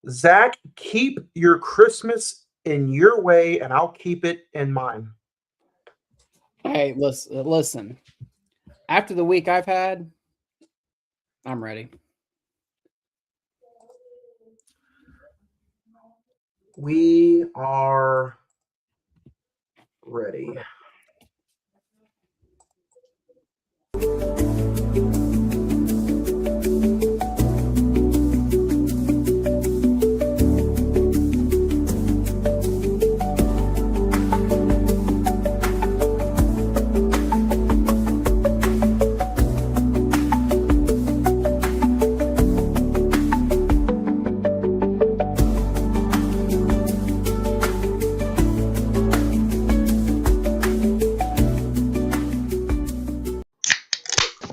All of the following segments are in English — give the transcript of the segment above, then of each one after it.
Zach, keep your Christmas in your way, and I'll keep it in mine. Hey, listen. After the week I've had, I'm ready. We are ready.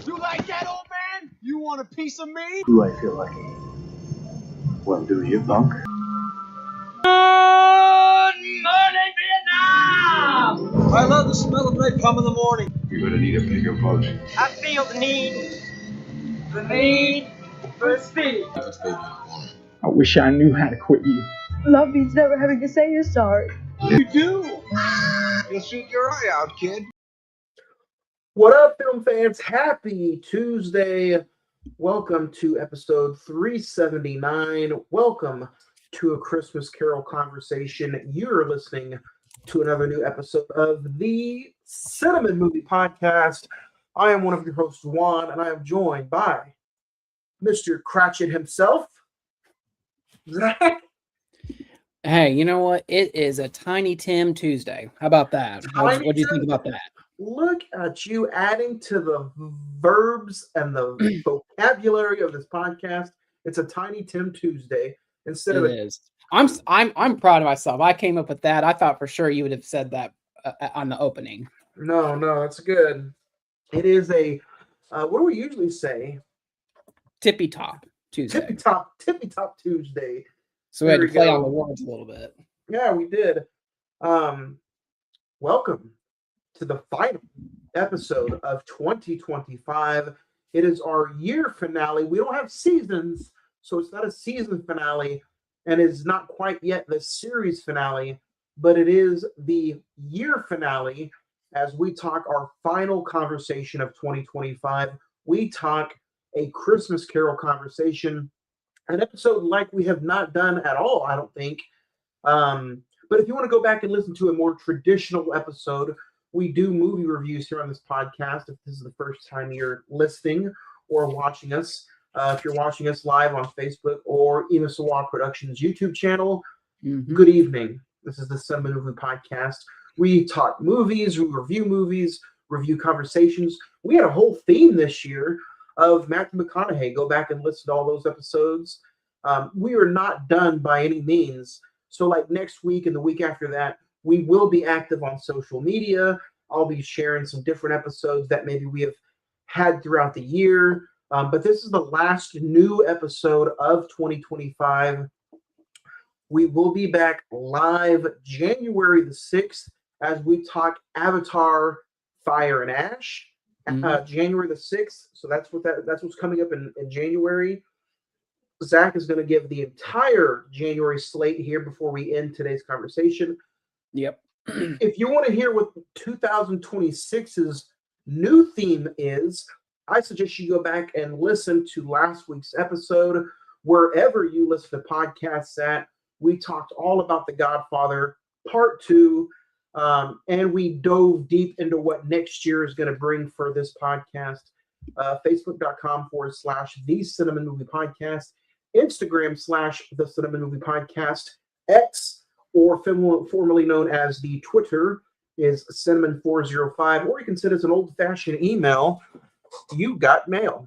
You like that, old man? You want a piece of me? Do I feel lucky? Well, do you, punk? Good morning, Vietnam! I love the smell of napalm in the morning. You're gonna need a bigger boat. I feel the need for speed. I wish I knew how to quit you. Love means never having to say you're sorry. You do? You'll shoot your eye out, kid. What up, film fans? Happy Tuesday. Welcome to episode 379. Welcome to A Christmas Carol Conversation. You're listening to another new episode of the Cine-Men Movie Podcast. I am one of your hosts, Juan, and I am joined by Mr. Cratchit himself, Zach. Hey, you know what? It is a Tiny Tim Tuesday. How about that? What do you think about that? Look at you adding to the verbs and the vocabulary of this podcast. It's a Tiny Tim Tuesday instead of It is. I'm proud of myself. I came up with that. I thought for sure you would have said that on the opening. No, that's good. It is a what do we usually say? Tippy Top Tuesday. Tippy top Tuesday. So we had There to we play go. on the words a little bit. Yeah, we did. Welcome to the final episode of 2025. It is our year finale. We don't have seasons, so it's not a season finale, and it's not quite yet the series finale, but it is the year finale as we talk our final conversation of 2025. We talk a Christmas Carol conversation, an episode like we have not done at all, I don't think. But if you want to go back and listen to a more traditional episode, we do movie reviews here on this podcast. If this is the first time you're listening or watching us, if you're watching us live on Facebook or Inasawa Productions YouTube channel, good evening. This is the Cine-Men Movie Podcast. We talk movies, we review movies, review conversations. We had a whole theme this year of Matthew McConaughey. Go back and listen to all those episodes. We are not done by any means. So like next week and the week after that, we will be active on social media. I'll be sharing some different episodes that maybe we have had throughout the year. But this is the last new episode of 2025. We will be back live January the 6th as we talk Avatar Fire and Ash. January the 6th. So that's what's coming up in January. Zach is going to give the entire January slate here before we end today's conversation. Yep. If you want to hear what 2026's new theme is, I suggest you go back and listen to last week's episode. Wherever you listen to podcasts at, we talked all about The Godfather Part 2, and we dove deep into what next year is going to bring for this podcast. Facebook.com/The Cine-Men Movie Podcast, Instagram /The Cine-Men Movie Podcast, X, or formerly known as the Twitter, is Cine-Men405, or you can send us an old-fashioned email. You got mail.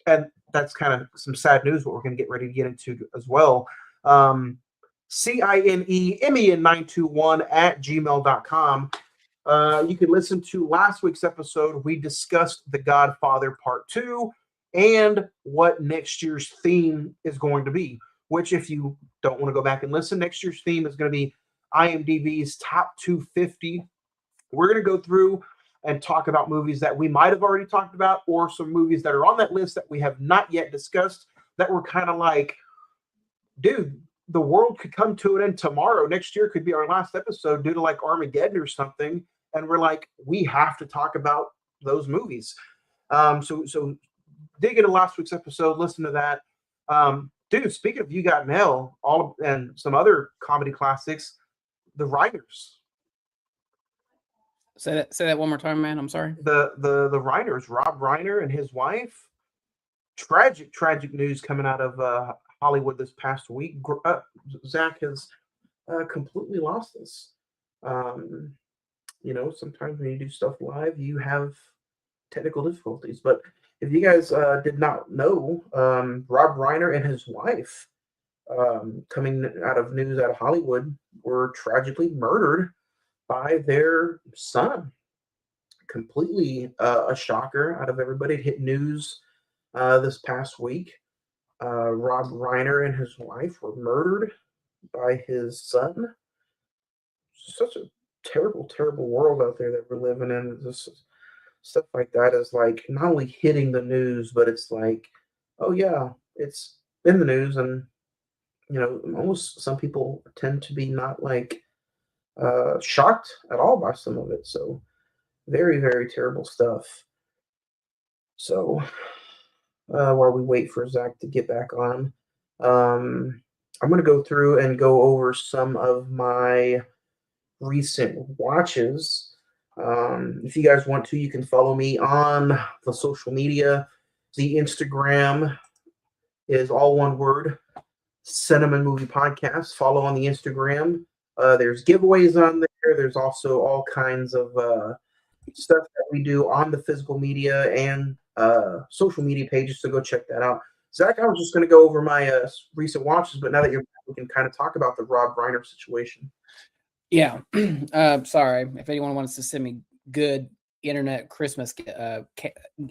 And that's kind of some sad news, what we're going to get ready to get into as well. CINEMEN921 @gmail.com. You can listen to last week's episode. We discussed The Godfather Part 2 and what next year's theme is going to be, which if you don't want to go back and listen, next year's theme is going to be IMDb's top 250. We're going to go through and talk about movies that we might have already talked about, or some movies that are on that list that we have not yet discussed, that we're kind of like, dude, the world could come to an end tomorrow. Next year could be our last episode due to like Armageddon or something, and we're like, we have to talk about those movies. So dig into last week's episode, listen to that. Dude, speaking of You Got Mail, and some other comedy classics, The Writers. Say that one more time, man. I'm sorry. The Reiners, Rob Reiner and his wife. Tragic news coming out of Hollywood this past week. Zach has completely lost this. Sometimes when you do stuff live, you have technical difficulties. But if you guys did not know, Rob Reiner and his wife, coming out of news out of Hollywood, were tragically murdered by their son. Completely a shocker out of everybody. It hit news this past week. Rob Reiner and his wife were murdered by his son. Such a terrible, terrible world out there that we're living in. This stuff like that is like not only hitting the news, but it's like, oh yeah, it's in the news, and almost some people tend to be not like shocked at all by some of it. So very, very terrible stuff. So while we wait for Zach to get back on, I'm going to go through and go over some of my recent watches. If you guys want to, you can follow me on the social media. The Instagram is all one word, Cine-Men Movie Podcast. Follow on the Instagram. There's giveaways on there. There's also all kinds of stuff that we do on the physical media and social media pages, so go check that out. Zach, I was just going to go over my recent watches, but now that you're back, we can kind of talk about the Rob Reiner situation. Yeah. Sorry. If anyone wants to send me good internet Christmas,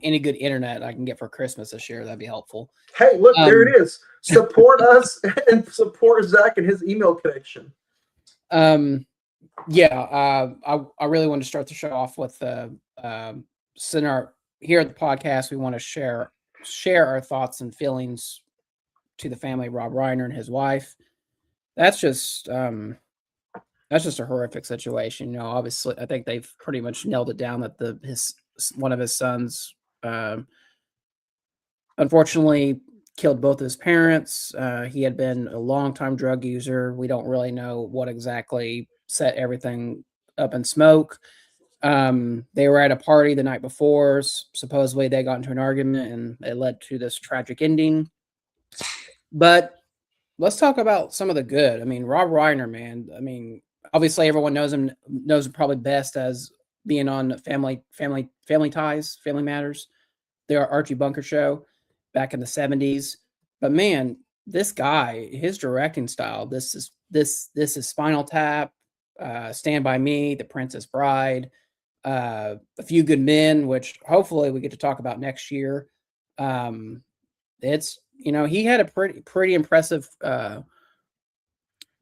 any good internet I can get for Christmas this year, that'd be helpful. Hey, look, there it is. Support us and support Zach and his email connection. I really want to start the show off with here at the podcast. We want to share our thoughts and feelings to the family of Rob Reiner and his wife. That's just a horrific situation. Obviously, I think they've pretty much nailed it down that one of his sons, unfortunately, killed both his parents. He had been a longtime drug user. We don't really know what exactly set everything up in smoke. They were at a party the night before. Supposedly they got into an argument and it led to this tragic ending. But let's talk about some of the good. I mean, Rob Reiner, man. I mean, obviously everyone knows him probably best as being on Family Ties, Family Matters, their Archie Bunker show back in the 70s. But man, this guy, his directing style, this is Spinal Tap, Stand By Me, The Princess Bride, A Few Good Men, which hopefully we get to talk about next year. It's, he had a pretty impressive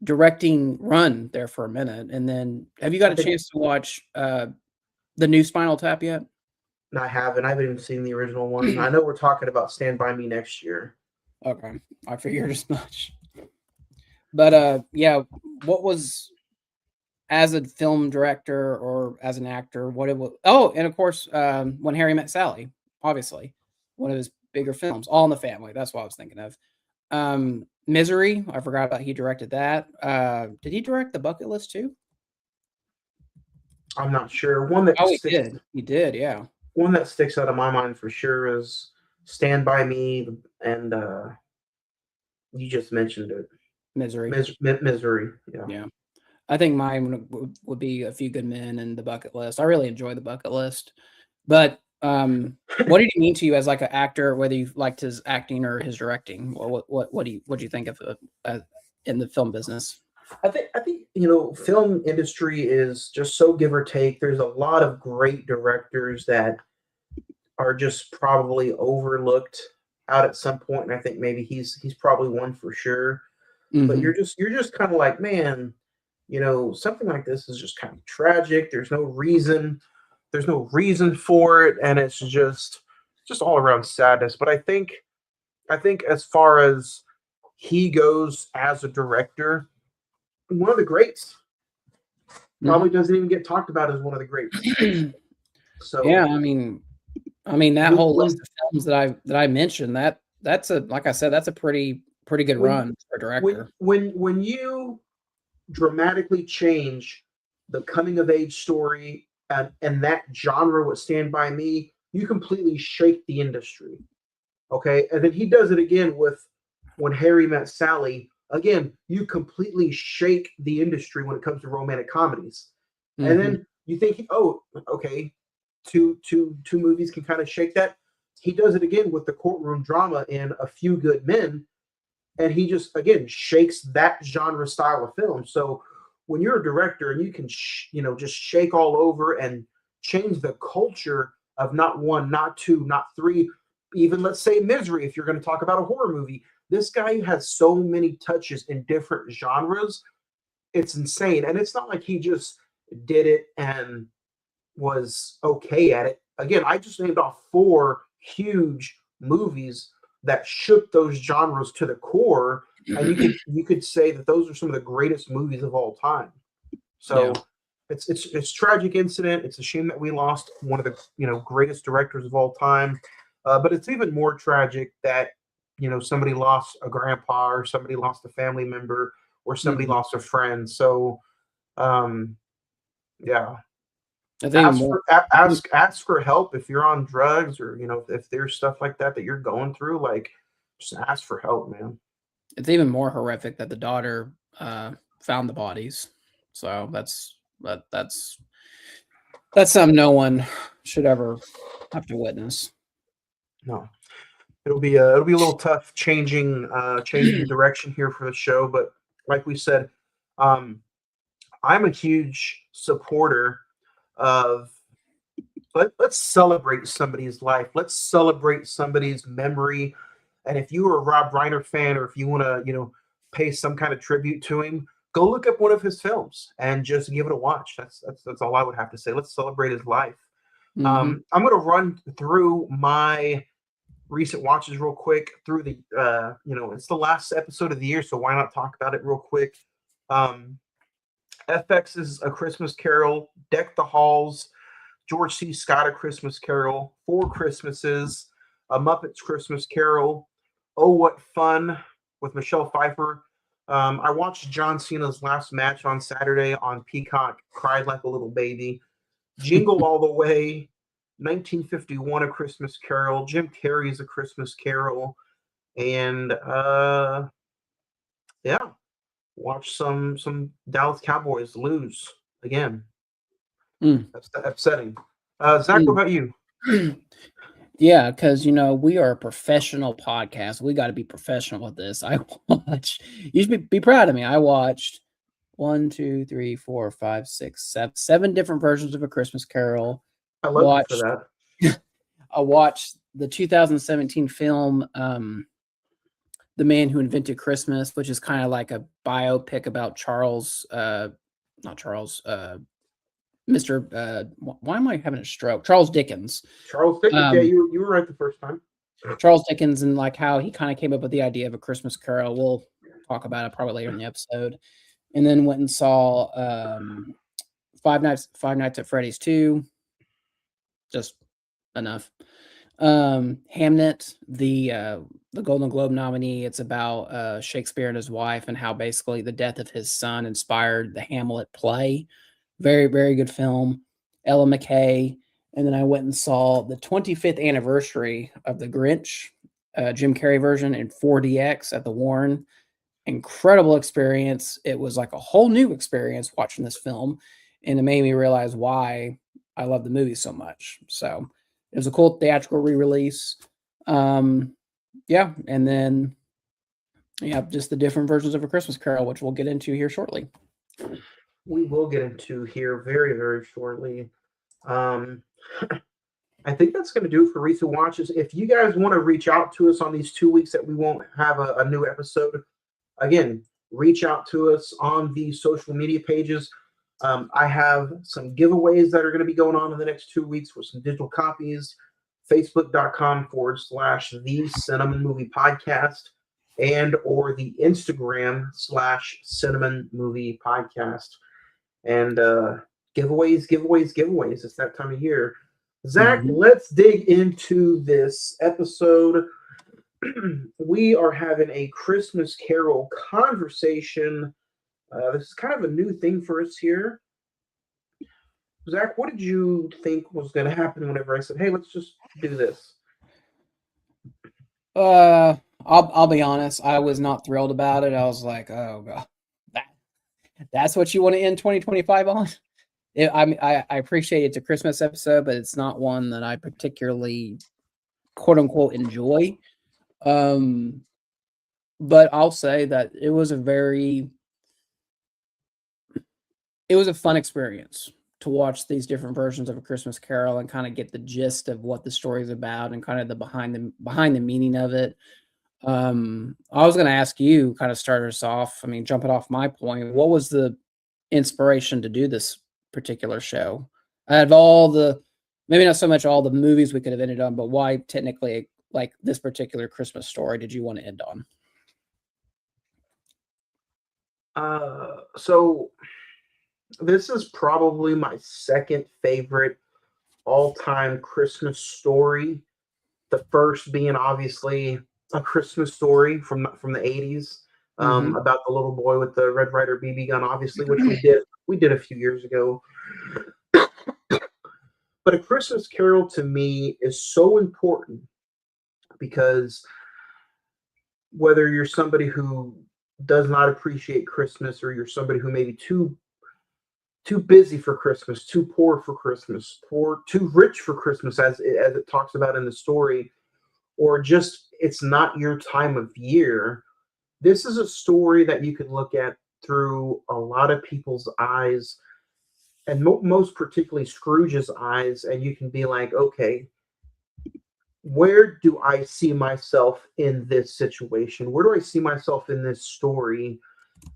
directing run there for a minute. And then have you got a chance to watch the new Spinal Tap yet? I haven't even seen the original one. I know we're talking about Stand By Me next year. Okay. I figured as much. But what was, as a film director or as an actor, what it was? Oh, and of course, When Harry Met Sally, obviously, one of his bigger films, All in the Family. That's what I was thinking of. Misery, I forgot about. He directed that. Did he direct The Bucket List too? I'm not sure. One that he did. He did, yeah. One that sticks out of my mind for sure is Stand By Me, and you just mentioned it. Misery. Misery. Yeah. I think mine would be A Few Good Men and The Bucket List. I really enjoy The Bucket List. But what did he mean to you as like an actor, whether you liked his acting or his directing? Or what do you think of in the film business? I think film industry is just so give or take. There's a lot of great directors that are just probably overlooked out at some point, and I think maybe he's probably one for sure. Mm-hmm. But you're just kind of like, man, something like this is just kind of tragic. There's no reason for it, and it's just all around sadness. But I think as far as he goes as a director, one of the greats. Probably doesn't even get talked about as one of the greats. So yeah, I mean that whole list of films that I mentioned, that's a, like I said, that's a pretty good run for a director. When you dramatically change the coming of age story and that genre with Stand By Me, you completely shake the industry. Okay. And then he does it again with When Harry Met Sally. Again, you completely shake the industry when it comes to romantic comedies. And then you think, oh, okay, two movies can kind of shake that. He does it again with the courtroom drama in A Few Good Men, and he just again shakes that genre style of film. So when you're a director and you can just shake all over and change the culture of not one, not two, not three, even let's say Misery, if you're going to talk about a horror movie, this guy has so many touches in different genres. It's insane. And it's not like he just did it and was okay at it. Again, I just named off 4 huge movies that shook those genres to the core, and you could say that those are some of the greatest movies of all time. So it's tragic incident. It's a shame that we lost one of the greatest directors of all time. But it's even more tragic that somebody lost a grandpa, or somebody lost a family member, or somebody lost a friend. So yeah. I think Ask for help if you're on drugs, or if there's stuff like that you're going through. Like, just ask for help, man. it's even more horrific that the daughter found the bodies. So that's something no one should ever have to witness. No, it'll be a little tough changing the direction here for the show. But like we said, I'm a huge supporter of let's celebrate somebody's life. Let's celebrate somebody's memory. And if you are a Rob Reiner fan, or if you want to, pay some kind of tribute to him, go look up one of his films and just give it a watch. That's all I would have to say. Let's celebrate his life. I'm going to run through my recent watches real quick through the, it's the last episode of the year, so why not talk about it real quick? FX's A Christmas Carol, Deck the Halls, George C. Scott, A Christmas Carol, Four Christmases, A Muppet's Christmas Carol, Oh What Fun with Michelle Pfeiffer. I watched John Cena's last match on Saturday on Peacock, cried like a little baby. Jingle All the Way, 1951, A Christmas Carol, Jim Carrey's A Christmas Carol, and watch some Dallas Cowboys lose again. That's upsetting. Zach, what about you? Yeah, because we are a professional podcast. We got to be professional with this. You should be proud of me. I watched 1, 2, 3, 4, 5, 6, 7 different versions of A Christmas Carol. I love you for that. I watched the 2017 film The Man Who Invented Christmas, which is kind of like a biopic about why am I having a stroke? Charles Dickens. Charles Dickens, yeah, you were right the first time. Charles Dickens, and like how he kind of came up with the idea of A Christmas Carol. We'll talk about it probably later in the episode. And then went and saw Five Nights at Freddy's 2. Just enough. Hamnet, the Golden Globe nominee. It's about Shakespeare and his wife, and how basically the death of his son inspired the Hamlet play. Very, very good film. Ella McKay. And then I went and saw the 25th anniversary of The Grinch, Jim Carrey version in 4DX at the Warren. Incredible experience. It was like a whole new experience watching this film, and it made me realize why I love the movie so much. So it was a cool theatrical re-release. And then just the different versions of A Christmas Carol, which we'll get into here shortly. We will get into here very, very shortly. I think that's going to do it for recent watches. If you guys want to reach out to us on these 2 weeks that we won't have a new episode, again, reach out to us on the social media pages. I have some giveaways that are going to be going on in the next 2 weeks with some digital copies. Facebook.com/The Cine-Men Movie Podcast. and or the Instagram /Cine-Men Movie Podcast. And giveaways. It's that time of year. Zach, Mhm. let's dig into this episode. We are having a Christmas Carol conversation. This is kind of a new thing for us here. Zach, what did you think was going to happen whenever I said, "Hey, let's just do this"? I'll be honest. I was not thrilled about it. I was like, oh god, that's what you want to end 2025 on. I appreciate it's a Christmas episode, but it's not one that I particularly quote unquote enjoy. But I'll say that it was a fun experience to watch these different versions of A Christmas Carol and kind of get the gist of what the story is about and kind of the behind the meaning of it. I was going to ask you, kind of start us off. I mean, jumping off my point, what was the inspiration to do this particular show? Out of all the, maybe not so much all the movies we could have ended on, but why technically like this particular Christmas story did you want to end on? So this is probably my second favorite all-time Christmas story. The first being obviously A Christmas Story from the 80s, Mhm. about the little boy with the Red Ryder BB gun, obviously, which we did a few years ago. But A Christmas Carol to me is so important because whether you're somebody who does not appreciate Christmas or you're somebody who may be too busy for Christmas, too poor for Christmas, too rich for Christmas, as it talks about in the story, or just it's not your time of year. This is a story that you can look at through a lot of people's eyes, and most particularly Scrooge's eyes, and you can be like, okay, where do I see myself in this situation? Where do I see myself in this story?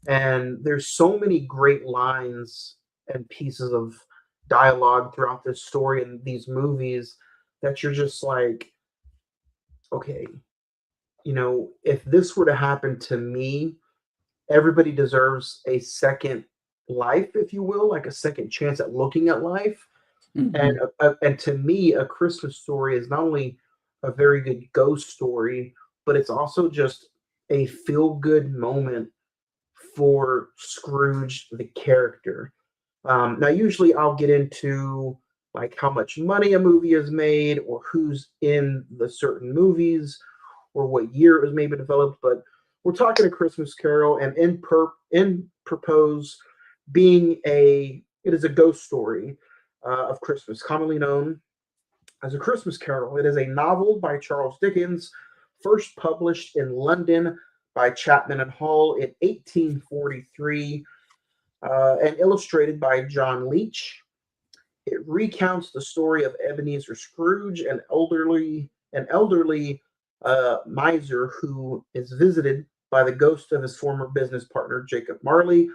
And there's so many great lines and pieces of dialogue throughout this story and these movies that you're just like, okay, if this were to happen to me, everybody deserves a second life, if you will, like a second chance at looking at life. And Mhm. and to me, A Christmas Story is not only a very good ghost story, but it's also just a feel good moment for Scrooge the character. Now, usually I'll get into like how much money a movie has made, or who's in the certain movies, or what year it was maybe developed. But we're talking A Christmas Carol, and in Propose being it is a ghost story of Christmas, commonly known as A Christmas Carol. It is a novel by Charles Dickens, first published in London by Chapman and Hall in 1843, and illustrated by John Leech. It recounts the story of Ebenezer Scrooge, an elderly miser who is visited by the ghost of his former business partner Jacob Marley,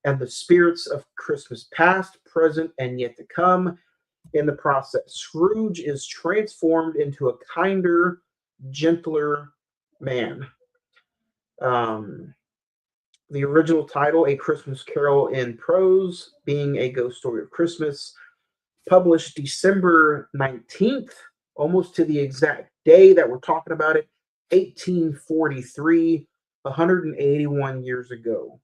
and the spirits of Christmas past, present, and yet to come. In the process, Scrooge is transformed into a kinder, gentler man. Um, the original title, A Christmas Carol in Prose, being a ghost story of Christmas, published December 19th, almost to the exact day that we're talking about it, 1843, 181 years ago.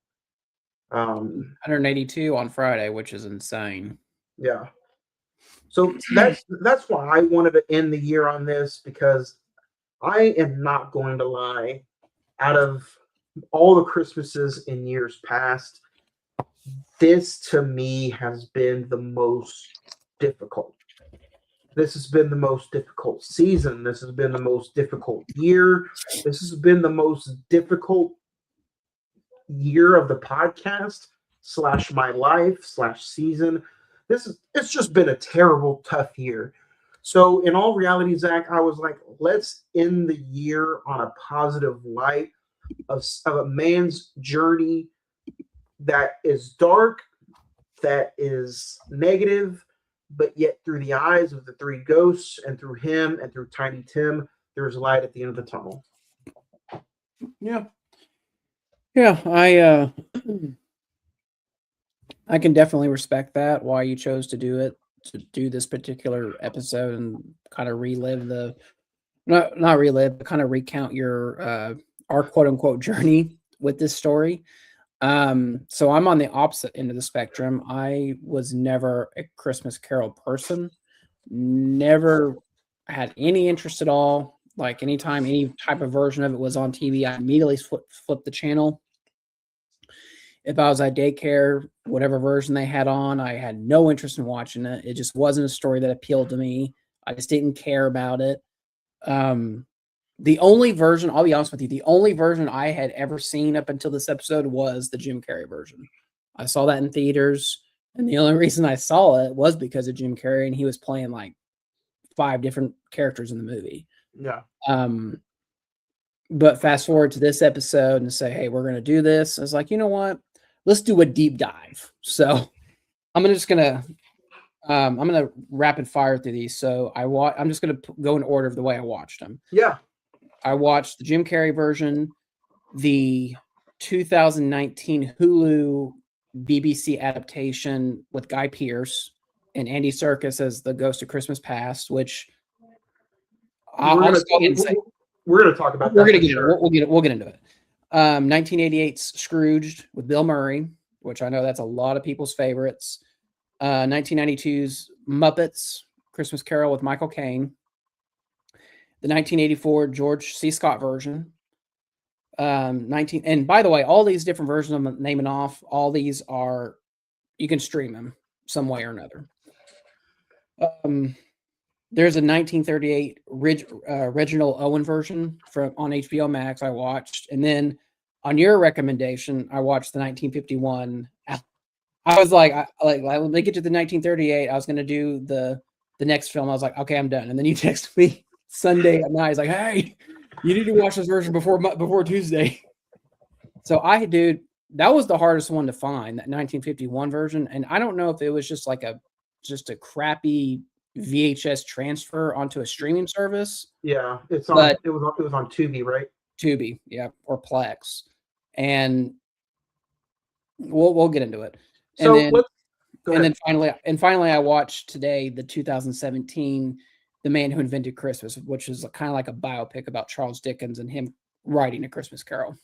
182 on Friday, which is insane. Yeah. So that's why I wanted to end the year on this, because I am not going to lie. Out of all the Christmases in years past, this to me has been the most difficult. This has been the most difficult season. This has been the most difficult year. This has been the most difficult year of the podcast / my life / season. It's just been a terrible, tough year. So in all reality, Zach, I was like, let's end the year on a positive light of a man's journey that is dark, that is negative, but yet through the eyes of the three ghosts and through him and through Tiny Tim, there's light at the end of the tunnel. Yeah, Yeah, I can definitely respect that, why you chose to do it, to do this particular episode and kind of relive the not relive, but kind of recount your our quote unquote journey with this story. So I'm on the opposite end of the spectrum. I was never a Christmas Carol person, never had any interest at all. Like anytime any type of version of it was on TV, I immediately flipped the channel. If I was at daycare, whatever version they had on, I had no interest in watching it. It just wasn't a story that appealed to me. I just didn't care about it. Um, the only version, I'll be honest with you, the only version I had ever seen up until this episode was the Jim Carrey version. I saw that in theaters, and the only reason I saw it was because of Jim Carrey, and he was playing like 5 different characters in the movie. Yeah. But fast forward to this episode and say, hey, we're going to do this. I was like, you know what? Let's do a deep dive. So I'm just going to rapid fire through these. So I'm just going to go in order of the way I watched them. Yeah. I watched the Jim Carrey version, the 2019 Hulu BBC adaptation with Guy Pearce and Andy Serkis as the Ghost of Christmas Past, which We're I'll gonna just go ahead and say we're gonna talk about we're that. gonna get Sure. it. We'll get into it. 1988's Scrooged with Bill Murray, which I know that's a lot of people's favorites. 1992's Muppets Christmas Carol with Michael Caine. The 1984 George C. Scott version. And by the way, all these different versions I'm naming off, all these are, you can stream them some way or another. There's a 1938 Reginald Owen version on HBO Max I watched, and then on your recommendation, I watched the 1951. I was like, let me get to the 1938. I was going to do the next film. I was like, okay, I'm done. And then you text me Sunday at night. It's like, hey, you need to watch this version before Tuesday. So that was the hardest one to find, that 1951 version, and I don't know if it was just a crappy VHS transfer onto a streaming service. Yeah, it was on Tubi, right? Tubi, yeah, or Plex, and we'll get into it. So Finally, I watched today the 2017 The Man Who Invented Christmas, which is kind of like a biopic about Charles Dickens and him writing A Christmas Carol.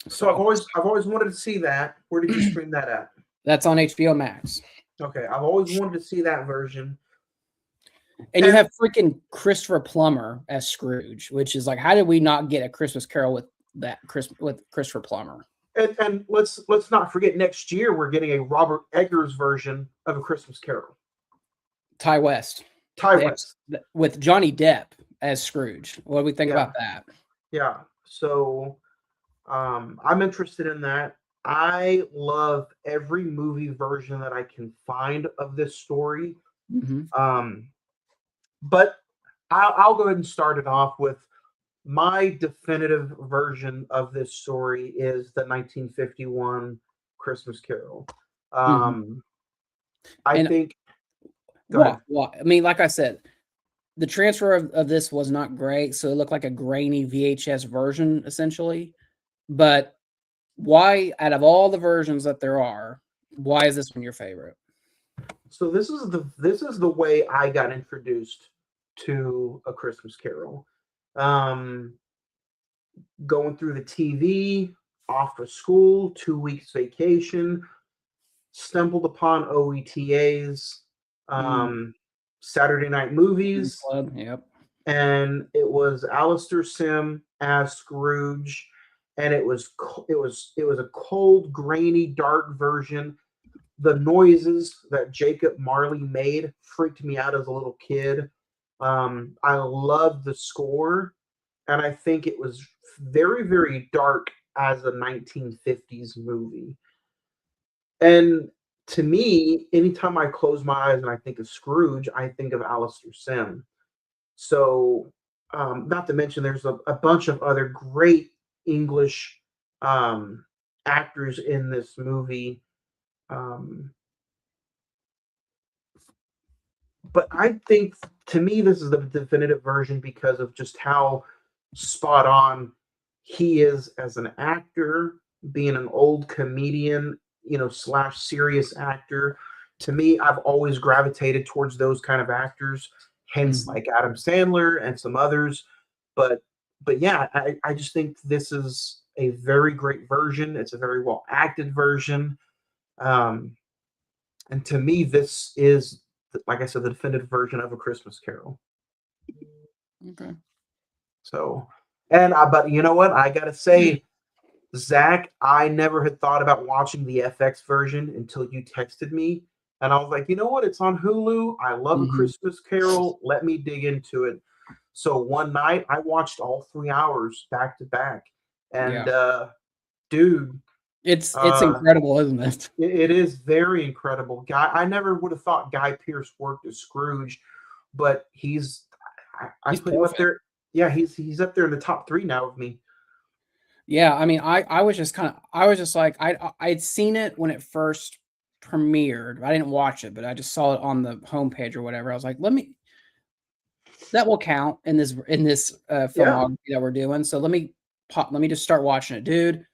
So I've always wanted to see that. Where did you stream that at? That's on HBO Max. Okay, I've always wanted to see that version. And you have freaking Christopher Plummer as Scrooge, which is like, how did we not get A Christmas Carol with Christopher Plummer? And let's not forget, next year we're getting a Robert Eggers version of A Christmas Carol. Ty West with Johnny Depp as Scrooge. What do we think about that? Yeah. So I'm interested in that. I love every movie version that I can find of this story. Mm-hmm. But I'll go ahead and start it off with my definitive version of this story is the 1951 Christmas Carol. I think. Well, I mean, like I said, the transfer of this was not great, so it looked like a grainy VHS version essentially. But why, out of all the versions that there are, why is this one your favorite? So this is the way I got introduced to A Christmas Carol. Going through the TV, off to school, 2 weeks vacation, stumbled upon OETAs, Saturday night movies. Club, yep. And it was Alistair Sim as Scrooge, and it was a cold, grainy, dark version. The noises that Jacob Marley made freaked me out as a little kid. I loved the score, and I think it was very, very dark as a 1950s movie. And to me, anytime I close my eyes and I think of Scrooge, I think of Alistair Sim. So, not to mention, there's a bunch of other great English actors in this movie. But I think, to me, this is the definitive version because of just how spot on he is as an actor. being an old comedian, slash serious actor, to me, I've always gravitated towards those kind of actors, hence Mhm. like Adam Sandler and some others. But yeah, I just think this is a very great version. It's a very well acted version. Um, and to me, this is, like I said, the definitive version of A Christmas Carol. Okay. So, and but you know what? I gotta say, Zach, I never had thought about watching the FX version until you texted me. And I was like, you know what? It's on Hulu. I love A Mhm. Christmas Carol. Let me dig into it. So one night I watched all 3 hours back to back. And Yeah. dude, It's uh incredible, isn't it? it is very incredible. I never would have thought Guy Pearce worked as Scrooge, but I He's put him up perfect. there. Yeah, he's up there in the top three now with me. Yeah, I mean, I was just I was just like I'd seen it when it first premiered. I didn't watch it, but I just saw it on the homepage or whatever. I was like, that will count in this Yeah, filmography that we're doing. So let me just start watching it, dude.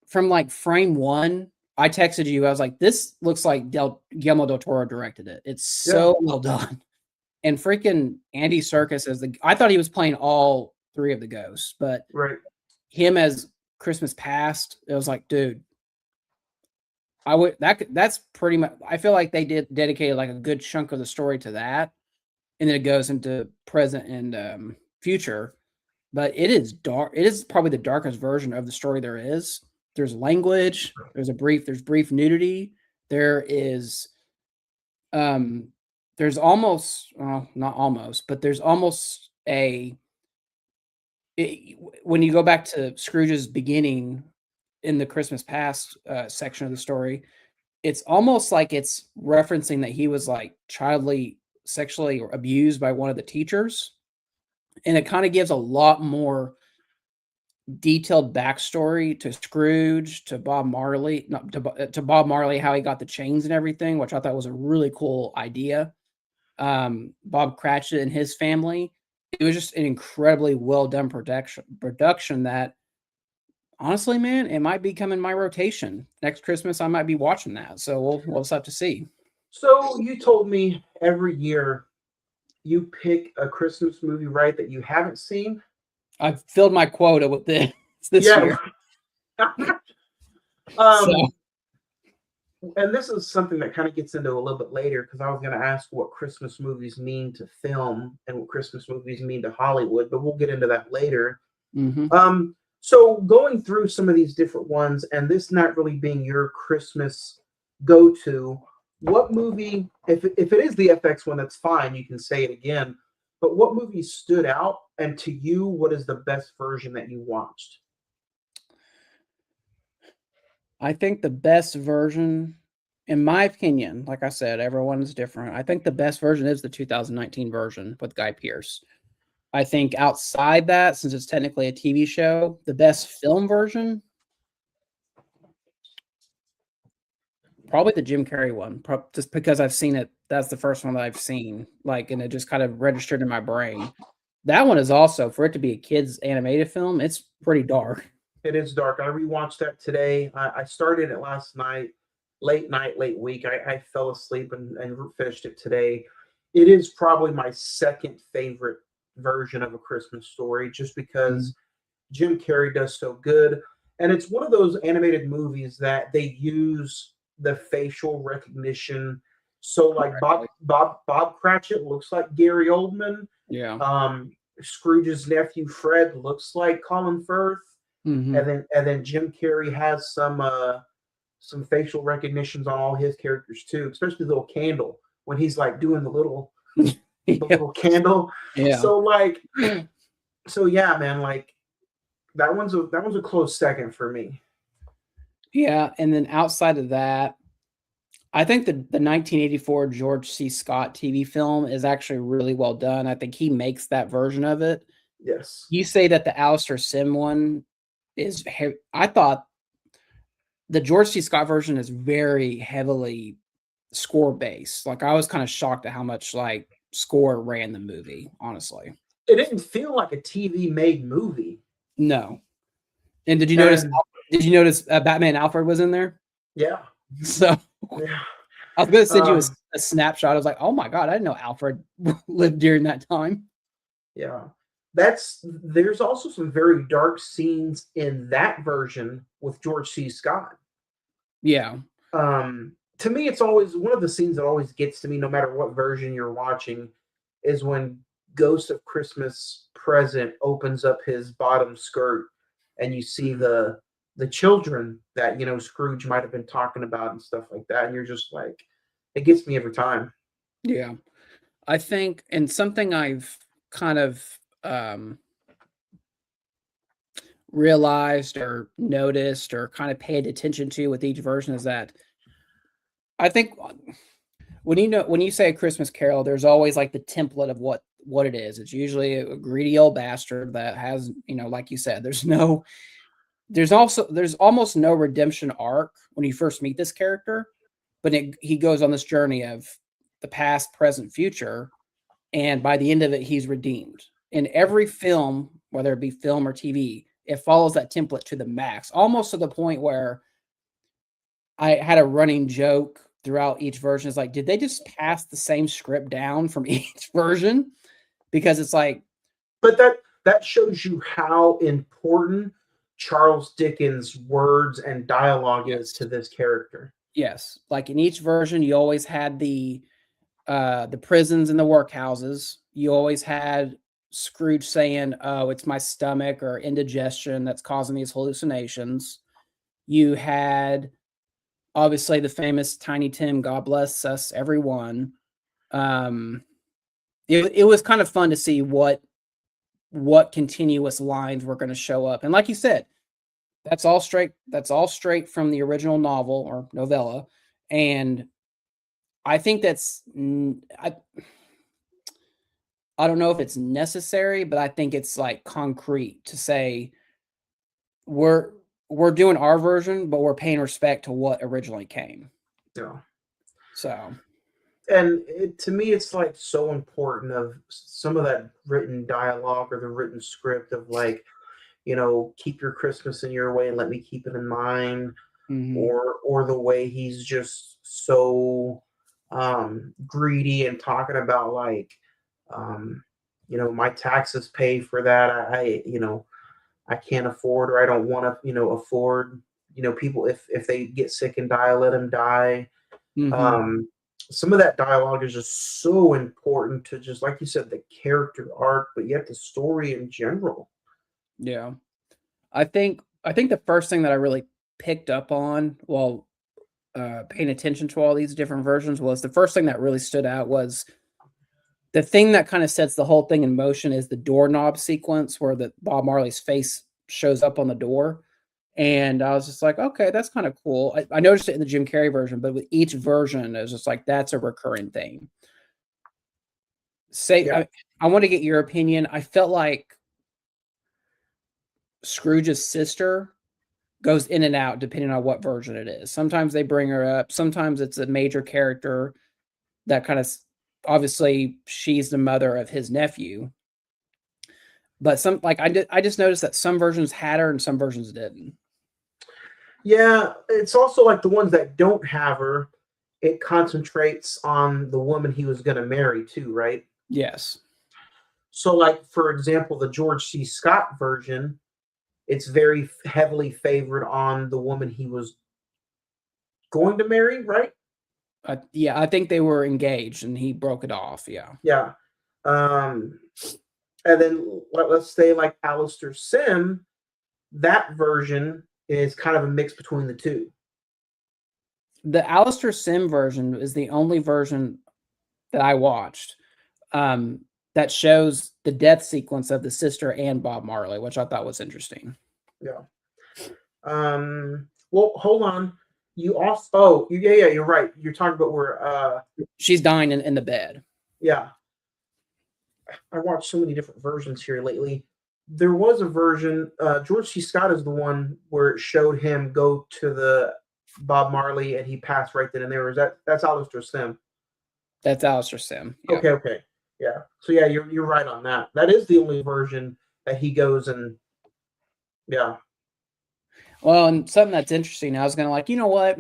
From like frame one, I texted you. I was like, this looks like Guillermo del Toro directed it. It's yeah, so well done. And freaking Andy Serkis I thought he was playing all three of the ghosts, but right. him as Christmas Past, it was like, dude, that's pretty much. I feel like they dedicated like a good chunk of the story to that, and then it goes into present and future. But it is dark. It is probably the darkest version of the story there is. There's language. There's brief nudity. There is um there's almost, well, not almost, but there's almost when you go back to Scrooge's beginning in the Christmas Past section of the story, it's almost like it's referencing that he was like childly sexually abused by one of the teachers, and it kind of gives a lot more detailed backstory to Scrooge, to Bob Marley, not to Bob Marley, how he got the chains and everything, which I thought was a really cool idea. Bob Cratchit and his family. It was just an incredibly well done production that honestly, man, it might be coming my rotation. Next Christmas I might be watching that. So we'll just have to see. So you told me every year you pick a Christmas movie, right, that you haven't seen? I've filled my quota with this Yeah. year. So um, and this is something that kind of gets into a little bit later because I was going to ask what Christmas movies mean to film and what Christmas movies mean to Hollywood, but we'll get into that later. mhm. So going through some of these different ones, and this not really being your Christmas go-to, what movie, if it is the FX one, that's fine, you can say it again. But what movie stood out, and to you, what is the best version that you watched? I think the best version, in my opinion, like I said, everyone is different. I think the best version is the 2019 version with Guy Pearce. I think outside that, since it's technically a TV show, the best film version, probably the Jim Carrey one, just because I've seen it. That's the first one that I've seen, like, and it just kind of registered in my brain. That one is also, for it to be a kids animated film, it's pretty dark. It is dark. I rewatched that today. I started it last night, late week. I fell asleep and finished it today. It is probably my second favorite version of A Christmas Story, just Mm, because Jim Carrey does so good. And it's one of those animated movies that they use the facial recognition. So like correctly. Bob Cratchit looks like Gary Oldman. Yeah. Scrooge's nephew Fred looks like Colin Firth. Hmm. And then Jim Carrey has some facial recognitions on all his characters too, especially the little candle when he's like doing the Yeah. little candle. Yeah. So like so yeah, man, like that one's a close second for me. Yeah. And then outside of that, I think the 1984 George C. Scott TV film is actually really well done. I think he makes that version of it. Yes. You say that the Alistair Sim one I thought the George C. Scott version is very heavily score based. Like I was kind of shocked at how much like score ran the movie, honestly. It didn't feel like a TV made movie. No. And did you notice And Did you notice Batman Alfred was in there? Yeah. So Yeah. I was going to send you Um, a snapshot. I was like, oh my God, I didn't know Alfred lived during that time. Yeah. There's also some very dark scenes in that version with George C. Scott. Yeah. To me, it's always one of the scenes that always gets to me, no matter what version you're watching, is when Ghost of Christmas Present opens up his bottom skirt and you see the children that Scrooge might have been talking about and stuff like that, and you're just like, it gets me every time. Yeah. I think, and something I've kind of realized or noticed or kind of paid attention to with each version is that I think when you say a Christmas Carol, there's always like the template of what it is. It's usually a greedy old bastard that has, like you said, there's almost no redemption arc when you first meet this character, but he goes on this journey of the past, present, future, and by the end of it, he's redeemed. In every film, whether it be film or TV, it follows that template to the max, almost to the point where I had a running joke throughout each version. It's like, did they just pass the same script down from each version? Because it's like, But that shows you how important Charles Dickens' words and dialogue is to this character. yes, like in each version, you always had the prisons and the workhouses. You always had Scrooge saying, "Oh, it's my stomach or indigestion that's causing these hallucinations." You had obviously the famous Tiny Tim, God bless us, everyone. Um, it was kind of fun to see what continuous lines were going to show up, and like you said, that's all straight from the original novel or novella, and I think I don't know if it's necessary, but I think it's like concrete to say we're doing our version, but we're paying respect to what originally came. Yeah. So, And to me, it's like so important of some of that written dialogue or the written script of like, keep your Christmas in your way and let me keep it in mine, mhm, or the way he's just so greedy and talking about like, um, my taxes pay for that. I can't afford, or I don't want to, afford. People, if they get sick and die, let them die. mhm, Um, some of that dialogue is just so important to, just like you said, the character arc, but yet the story in general. yeah. I think the first thing that I really picked up on while paying attention to all these different versions was the first thing that really stood out was the thing that kind of sets the whole thing in motion is the doorknob sequence where the Bob Marley's face shows up on the door. And I was just like, okay, that's kind of cool. I noticed it in the Jim Carrey version, but with each version, it was just like, that's a recurring thing. Say, Yeah, I want to get your opinion. I felt like Scrooge's sister goes in and out depending on what version it is. Sometimes they bring her up. Sometimes it's a major character that kind of obviously she's the mother of his nephew. But some like I just noticed that some versions had her and some versions didn't. yeah. It's also like the ones that don't have her. It concentrates on the woman he was going to marry too, right? Yes. So, like for example, the George C. Scott version, it's very heavily favored on the woman he was going to marry, right? Yeah, I think they were engaged and he broke it off. Yeah. Yeah. Um, and then let's say like Alistair Sim, that version is kind of a mix between the two. The Alistair Sim version is the only version that I watched that shows the death sequence of the sister and Bob Marley, which I thought was interesting. Yeah. Well, hold on. You also, oh, yeah, you're right. You're talking about where, She's dying in the bed. yeah. I watched so many different versions here lately. There was a version, George C. Scott is the one where it showed him go to the Bob Marley and he passed right then and there. Is that's Alistair Sim? That's Alistair Sim. Yeah. Okay. Yeah. So yeah, you're right on that. That is the only version that he goes and yeah. Well, and something that's interesting, I was gonna like, you know what?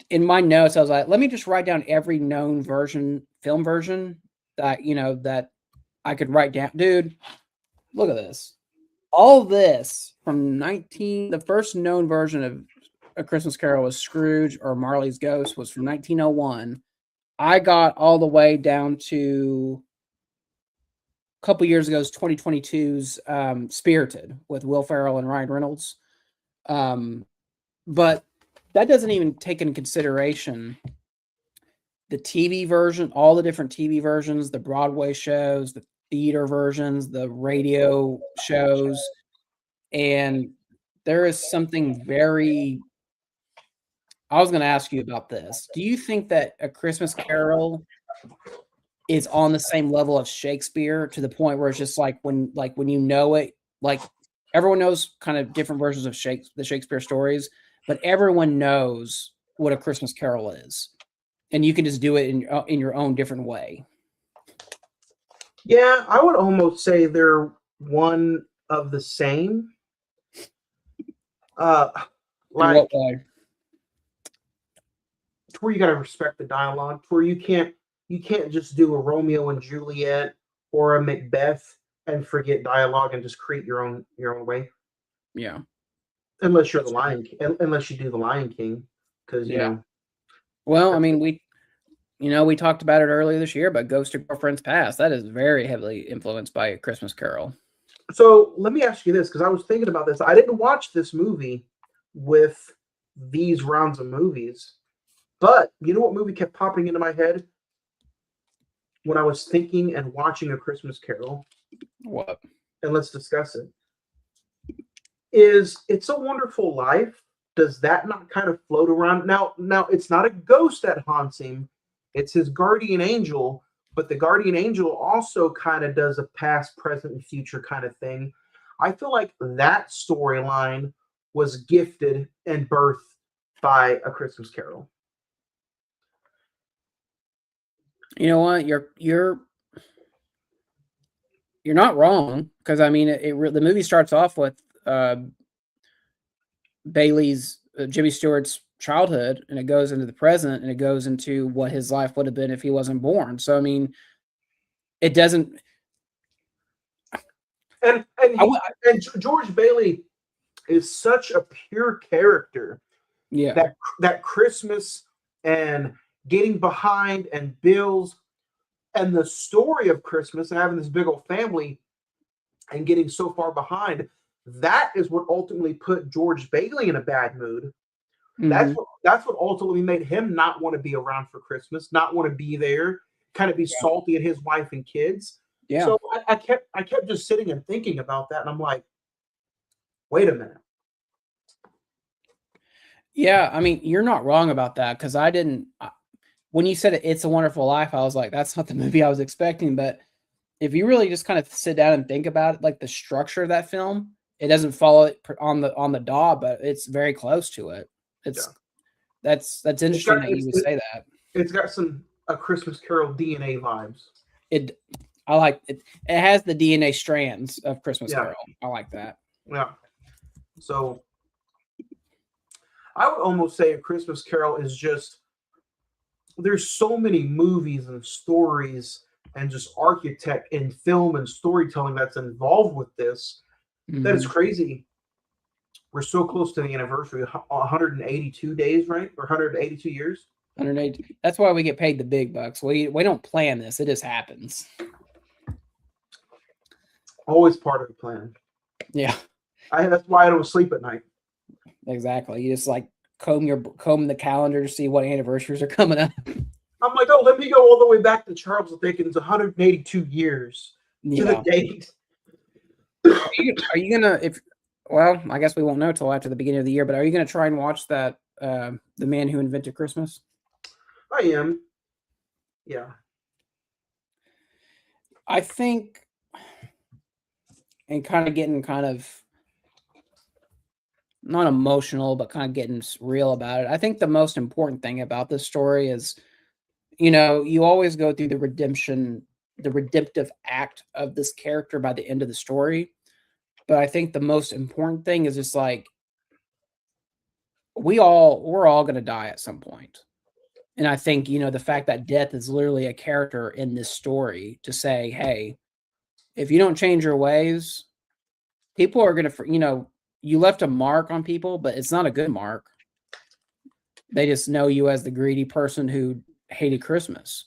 In my notes, I was like, let me just write down every known film version that that I could write down. Dude, look at this. All this from the first known version of A Christmas Carol was Scrooge or Marley's Ghost was from 1901. I got all the way down to a couple years ago's 2022's Spirited with Will Ferrell and Ryan Reynolds. But that doesn't even take into consideration the TV version, all the different TV versions, the Broadway shows, the theater versions, the radio shows. And there is something very. I was going to ask you about this. Do you think that A Christmas Carol is on the same level of Shakespeare to the point where it's just like when you know it, like everyone knows kind of different versions of the Shakespeare stories, but everyone knows what A Christmas Carol is, and you can just do it in your own different way. Yeah, I would almost say they're one of the same. In Like what way? to where you gotta respect the dialogue, to where you can't just do a Romeo and Juliet or a Macbeth and forget dialogue and just create your own way. Yeah. Unless you're the Lion King, unless you do the Lion King, because Well, I mean, we talked about it earlier this year, but Ghost of Girlfriend's Past, that is very heavily influenced by A Christmas Carol. So let me ask you this, because I was thinking about this. I didn't watch this movie with these rounds of movies, but you know what movie kept popping into my head when I was thinking and watching A Christmas Carol? What? And let's discuss it. Is It's a Wonderful Life? Does that not kind of float around? Now it's not a ghost that haunts him. It's his guardian angel, but the guardian angel also kind of does a past, present, and future kind of thing. I feel like that storyline was gifted and birthed by A Christmas Carol. You know what? You're not wrong, because I mean, the movie starts off with Bailey's Jimmy Stewart's childhood, and it goes into the present, and it goes into what his life would have been if he wasn't born. So I mean, it doesn't. And George Bailey is such a pure character. Yeah. That Christmas and getting behind and bills and the story of Christmas and having this big old family and getting so far behind, that is what ultimately put George Bailey in a bad mood. Mm-hmm. That's what ultimately made him not want to be around for Christmas, not want to be there, kind of be salty at his wife and kids. Yeah. So I kept just sitting and thinking about that, and I'm like, wait a minute. Yeah, I mean, you're not wrong about that, because I didn't. When you said It's a Wonderful Life, I was like, that's not the movie I was expecting. But if you really just kind of sit down and think about it, like the structure of that film, it doesn't follow it on the dot, but it's very close to it. That's interesting that you would say that. It's got some A Christmas Carol DNA vibes. I like it. It has the DNA strands of Christmas Carol. I like that. Yeah. So I would almost say A Christmas Carol is just, there's so many movies and stories and just architect and film and storytelling that's involved with this that is crazy. We're so close to the anniversary, 182 days, right? Or 182 years. 180. That's why we get paid the big bucks. We don't plan this; it just happens. Always part of the plan. Yeah, that's why I don't sleep at night. Exactly. You just like comb the calendar to see what anniversaries are coming up. I'm like, oh, let me go all the way back to Charles Dickens, 182 years to the date. Are you gonna Well, I guess we won't know till after the beginning of the year, but are you going to try and watch that, The Man Who Invented Christmas? I am. Yeah. I think, and kind of getting not emotional, but kind of getting real about it. I think the most important thing about this story is, you always go through the redemptive act of this character by the end of the story. But I think the most important thing is just like, we're all going to die at some point. And I think, the fact that death is literally a character in this story to say, hey, if you don't change your ways, people are going to, you left a mark on people, but it's not a good mark. They just know you as the greedy person who hated Christmas.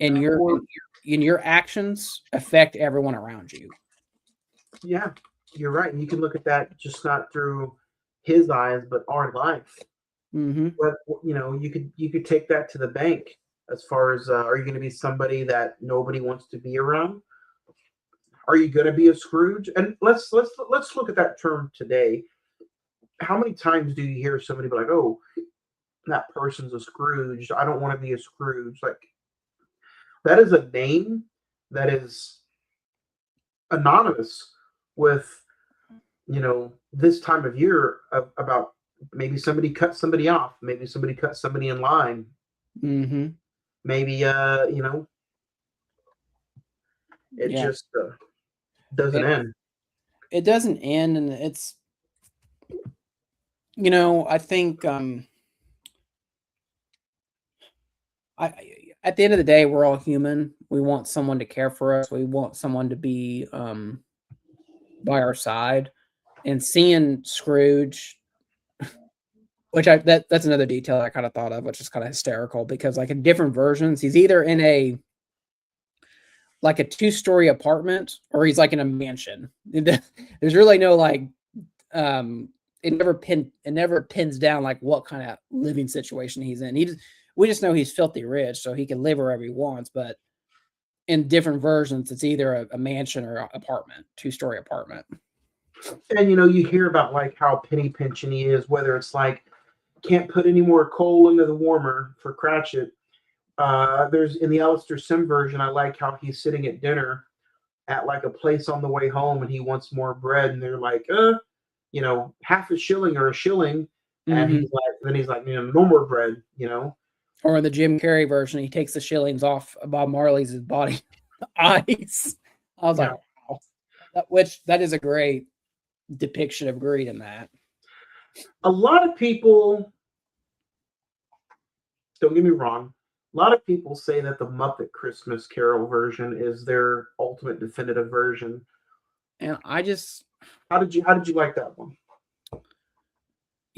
And your actions affect everyone around you. Yeah, you're right. You can look at that just not through his eyes, but our life. Mm-hmm. But you could take that to the bank as far as are you going to be somebody that nobody wants to be around? Are you going to be a Scrooge? And let's look at that term today. How many times do you hear somebody be like, "Oh, that person's a Scrooge. I don't want to be a Scrooge." Like that is a name that is anonymous with this time of year about maybe somebody cut somebody off, maybe somebody cut somebody in line, Mm-hmm. maybe it just doesn't end. It doesn't end, and it's I think I at the end of the day, we're all human. We want someone to care for us. We want someone to be by our side. And seeing Scrooge, which that's another detail I kind of thought of, which is kind of hysterical because like in different versions, he's either in a 2-story apartment or he's like in a mansion. There's really no it never pins down like what kind of living situation he's in. We just know he's filthy rich, so he can live wherever he wants. But in different versions, it's either a mansion or apartment, 2-story apartment. And you hear about like how penny pinching he is, whether it's like can't put any more coal into the warmer for Cratchit. There's in the Alistair Sim version, I like how he's sitting at dinner at like a place on the way home and he wants more bread, and they're like, half a shilling or a shilling. And he's like, no more bread, Or in the Jim Carrey version, he takes the shillings off Bob Marley's body eyes. I was like, wow. That is a great depiction of greed in that. A lot of people, don't get me wrong, a lot of people say that the Muppet Christmas Carol version is their ultimate definitive version. And I just how did you like that one?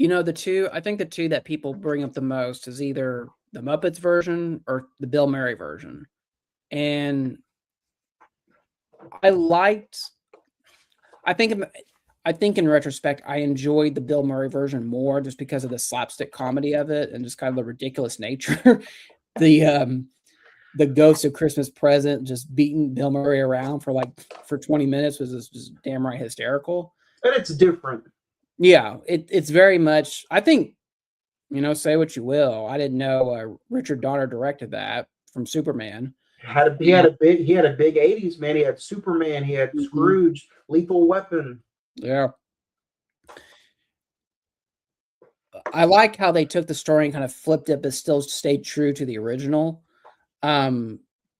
I think the two that people bring up the most is either the Muppets version or the Bill Murray version. And I think in retrospect, I enjoyed the Bill Murray version more just because of the slapstick comedy of it and just kind of the ridiculous nature. The Ghost of Christmas Present just beating Bill Murray around for 20 minutes was just damn right hysterical. And it's different. Yeah, it's very much. I think, say what you will. I didn't know Richard Donner directed that from Superman. He had a big 80s, man. He had Superman, he had Scrooge, Lethal Weapon. Yeah. I like how they took the story and kind of flipped it, but still stayed true to the original. The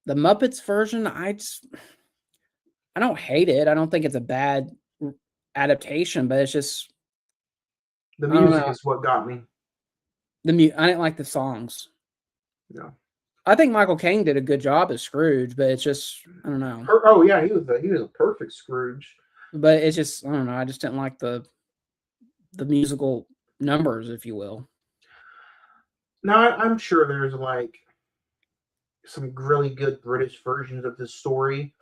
Muppets version, I don't hate it. I don't think it's a bad adaptation, but it's just the music is what got me. I didn't like the songs. Yeah. I think Michael Caine did a good job as Scrooge, but it's just I don't know. Oh yeah, he was a perfect Scrooge. But it's just I don't know. I just didn't like the musical numbers, if you will. Now I'm sure there's like some really good British versions of this story,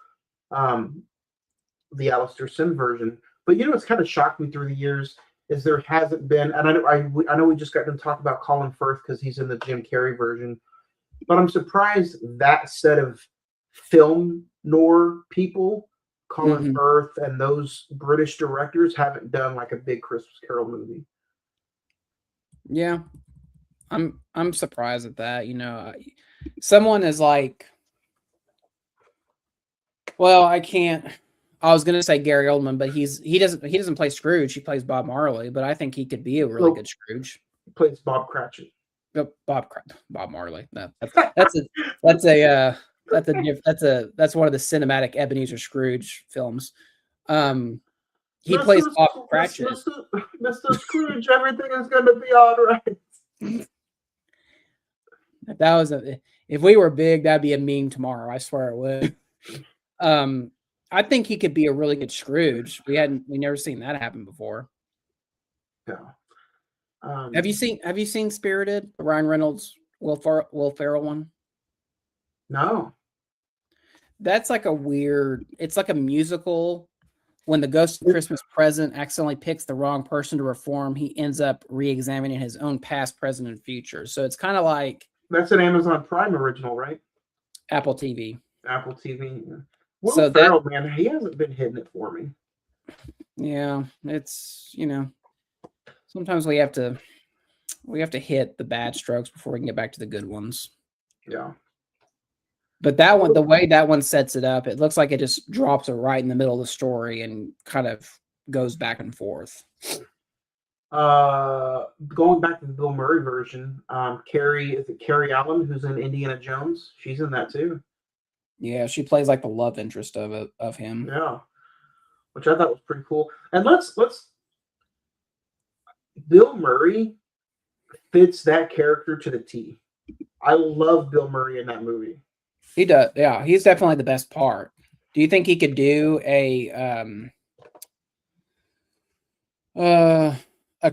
the Alistair Sim version. But what's kind of shocked me through the years is there hasn't been, and I know we just got to talk about Colin Firth because he's in the Jim Carrey version, but I'm surprised that set of film noir people, Colin Firth and those British directors, haven't done like a big Christmas Carol movie. Yeah, I'm surprised at that. Someone is like, well, I can't. I was gonna say Gary Oldman, but he doesn't play Scrooge. He plays Bob Marley, but I think he could be a really good Scrooge. He plays Bob Cratchit. Bob Marley. No, that's one of the cinematic Ebenezer Scrooge films. He plays Bob Mr. Cratchit. Mr. Scrooge, everything is going to be all right. If that was if we were big, that'd be a meme tomorrow. I swear it would. I think he could be a really good Scrooge. We never seen that happen before. Yeah. Have you seen Spirited? The Ryan Reynolds, Will Ferrell one? No. That's like it's like a musical. When the ghost of Christmas Present accidentally picks the wrong person to reform, he ends up re-examining his own past, present, and future. So it's kind of like That's an Amazon Prime original, right? Apple TV. Apple TV. Yeah. Will So Ferrell, man, he hasn't been hitting it for me. Yeah, it's sometimes we have to hit the bad strokes before we can get back to the good ones. Yeah. But that one, the way that one sets it up, it looks like it just drops it right in the middle of the story and kind of goes back and forth. Going back to the Bill Murray version, Carrie Allen, who's in Indiana Jones? She's in that too. Yeah, she plays like the love interest of him. Yeah, which I thought was pretty cool. And let's Bill Murray fits that character to the T. I love Bill Murray in that movie. He does. Yeah, he's definitely the best part. Do you think he could do a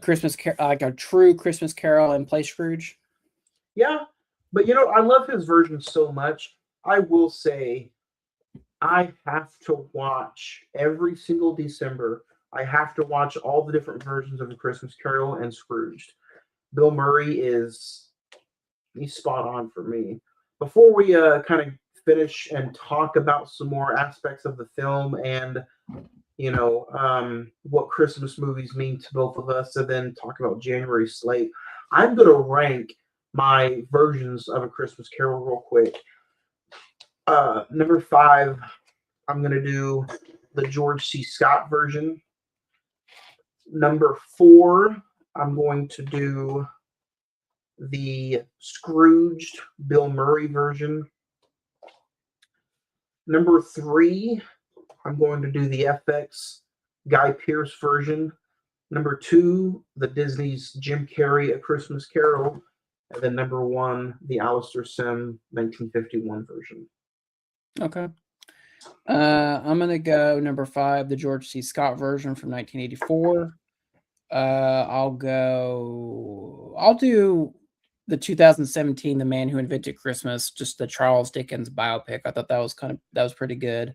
Christmas like a true Christmas Carol and play Scrooge? Yeah, but I love his version so much. I will say, I have to watch every single December. I have to watch all the different versions of the Christmas Carol and Scrooged. Bill Murray he's spot on for me. Before we kind of finish and talk about some more aspects of the film and what Christmas movies mean to both of us, and then talk about January slate, I'm going to rank my versions of A Christmas Carol real quick. Number 5, I'm going to do the George C. Scott version. Number 4, I'm going to do the Scrooged Bill Murray version. Number 3, I'm going to do the FX Guy Pearce version. Number 2, the Disney's Jim Carrey A Christmas Carol. And then number 1, the Alistair Sim 1951 version. Okay. I'm going to go number 5, the George C. Scott version from 1984. I'll do the 2017, The Man Who Invented Christmas, just the Charles Dickens biopic. I thought that was pretty good.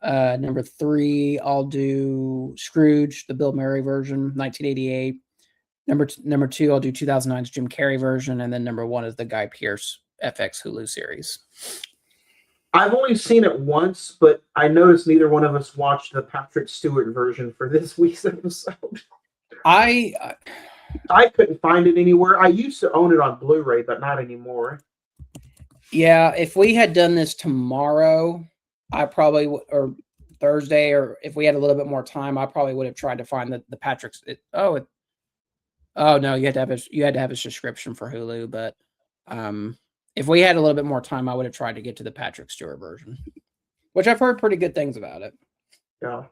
Number 3, I'll do Scrooge, the Bill Murray version, 1988. Number 2, I'll do 2009's Jim Carrey version, and then number 1 is the Guy Pearce FX Hulu series. I've only seen it once, but I noticed neither one of us watched the Patrick Stewart version for this week's episode. I couldn't find it anywhere. I used to own it on Blu-ray, but not anymore. Yeah, if we had done this tomorrow, I probably or Thursday, or if we had a little bit more time, I probably would have tried to find the Patrick's. Oh no, you had to have a subscription for Hulu, but if we had a little bit more time, I would have tried to get to the Patrick Stewart version, which I've heard pretty good things about it. Yeah.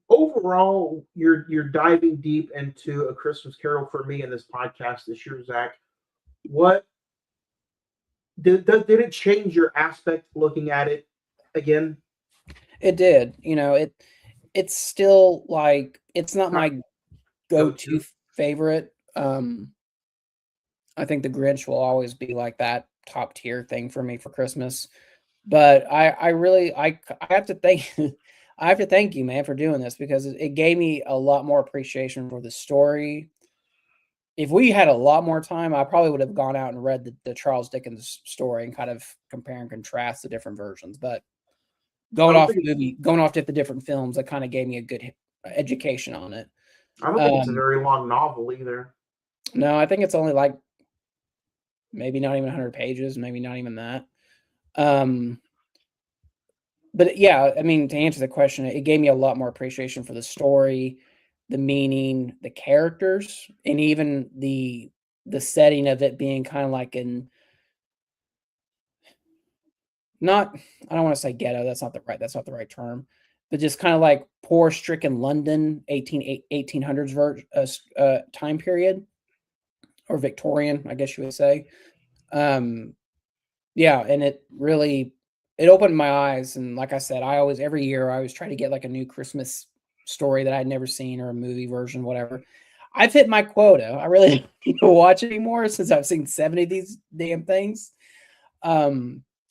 Overall, you're diving deep into A Christmas Carol for me in this podcast this year, Zach. What did it change your aspect looking at it again? It did. It's still like it's not my go-to favorite. I think The Grinch will always be like that top tier thing for me for Christmas. But I have to thank I have to thank you, man, for doing this, because it gave me a lot more appreciation for the story. If we had a lot more time, I probably would have gone out and read the Charles Dickens story and kind of compare and contrast the different versions. But going off to the different films, that kind of gave me a good education on it. I don't think it's a very long novel either. No, I think it's only like maybe not even 100 pages, maybe not even that. But yeah, I mean, to answer the question, it gave me a lot more appreciation for the story, the meaning, the characters, and even the setting of it being kind of like I don't want to say ghetto. That's not the right term. but just kind of like poor stricken London 1800s time period, or Victorian, I guess you would say. Yeah, and it opened my eyes. And like I said, every year I always try to get like a new Christmas story that I'd never seen, or a movie version, whatever. I've hit my quota. I really don't need to watch anymore since I've seen 70 of these damn things. I